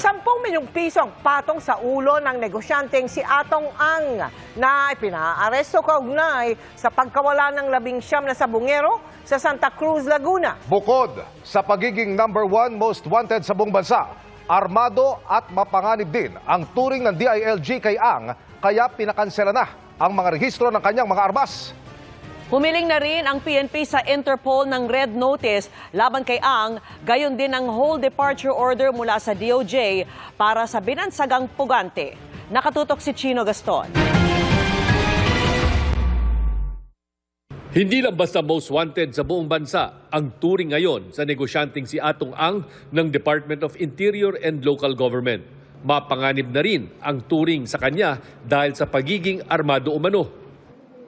10 milyong piso ang patong sa ulo ng negosyanteng si Atong Ang na pinaaresto kaugnay sa pagkawala ng 19 na sabungero sa Santa Cruz, Laguna. Bukod sa pagiging #1 most wanted sa buong bansa, armado at mapanganib din ang turing ng DILG kay Ang, kaya pinakansela na ang mga rehistro ng kanyang mga armas. Humiling na rin ang PNP sa Interpol ng Red Notice laban kay Ang, gayon din ang whole departure order mula sa DOJ para sa binansagang pugante. Nakatutok si Chino Gaston. Hindi lang basta most wanted sa buong bansa ang turing ngayon sa negosyanteng si Atong Ang ng Department of Interior and Local Government. Mapanganib na rin ang turing sa kanya dahil sa pagiging armado umano.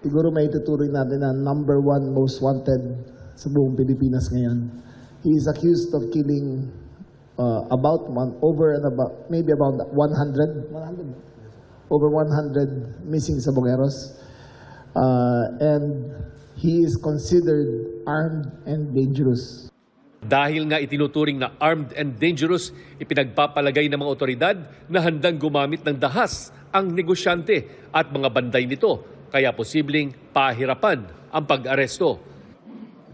Siguro may tuturing natin na #1 most wanted sa buong Pilipinas ngayon. He is accused of killing maybe about 100 missing sabongeros. And he is considered armed and dangerous. Dahil nga itinuturing na armed and dangerous, ipinagpapalagay ng mga otoridad na handang gumamit ng dahas ang negosyante at mga banday nito. Kaya posibleng pahirapan ang pag-aresto.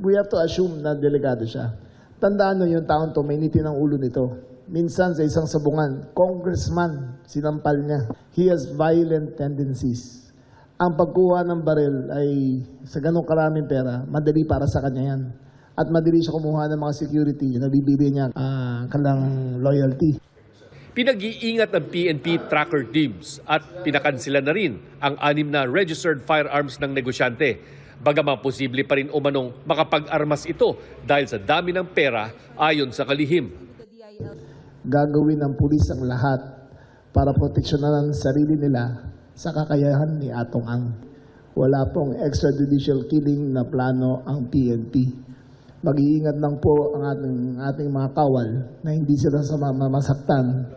We have to assume na delikado siya. Tandaan nyo yung taon to, may niti ng ulo nito. Minsan sa isang sabungan, congressman, sinampal niya. He has violent tendencies. Ang pagkuha ng baril ay sa ganong karaming pera, madali para sa kanya yan. At madali siya kumuha ng mga security na bibili niya kanilang loyalty. Pinag-iingat ng PNP tracker teams at pinakansila na rin ang 6 na registered firearms ng negosyante. Bagaman posible pa rin umanong makapag-armas ito dahil sa dami ng pera ayon sa kalihim. Gagawin ng pulis ang lahat para proteksyonan ang sarili nila sa kakayahan ni Atong Ang. Wala pong extrajudicial killing na plano ang PNP. Mag-iingat lang po ang ating mga kawal na hindi sila masaktan.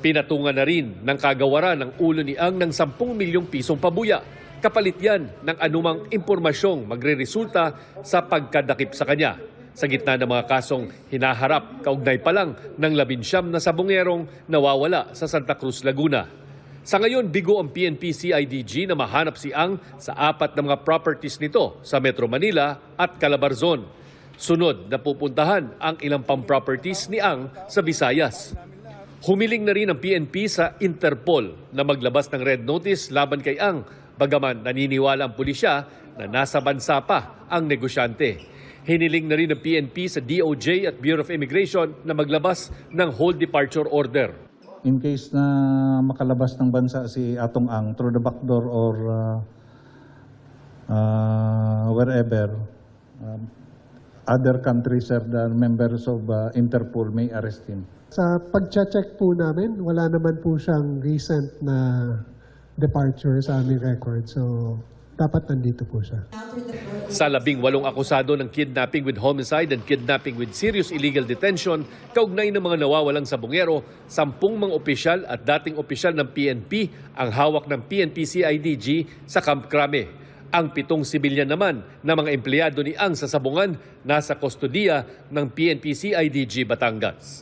Pinatungan na rin ng kagawaran ng ulo ni Ang ng 10 milyong pisong pabuya. Kapalit yan ng anumang impormasyong magre-resulta sa pagkadakip sa kanya. Sa gitna ng mga kasong hinaharap, kaugnay pa lang ng 19 na sabongerong nawawala sa Santa Cruz, Laguna. Sa ngayon, bigo ang PNP-CIDG na mahanap si Ang sa 4 na mga properties nito sa Metro Manila at Calabarzon. Sunod na pupuntahan ang ilang pang properties ni Ang sa Visayas. Humiling na rin ang PNP sa Interpol na maglabas ng Red Notice laban kay Ang, bagaman naniniwala ang pulisya na nasa bansa pa ang negosyante. Hiniling na rin ng PNP sa DOJ at Bureau of Immigration na maglabas ng whole departure order. In case na makalabas ng bansa si Atong Ang through the back door or wherever, other countries or the members of Interpol may arrest him. Sa pag-check po namin, wala naman po siyang recent na departure sa aming record. So, dapat nandito po siya. Sa 18 akusado ng kidnapping with homicide and kidnapping with serious illegal detention, kaugnay ng mga nawawalang sabongero, 10 mga opisyal at dating opisyal ng PNP ang hawak ng PNP-CIDG sa Camp Crame. Ang 7 sibilyan naman na mga empleyado ni Ang sa sabungan nasa kustodiya ng PNP-CIDG Batangas.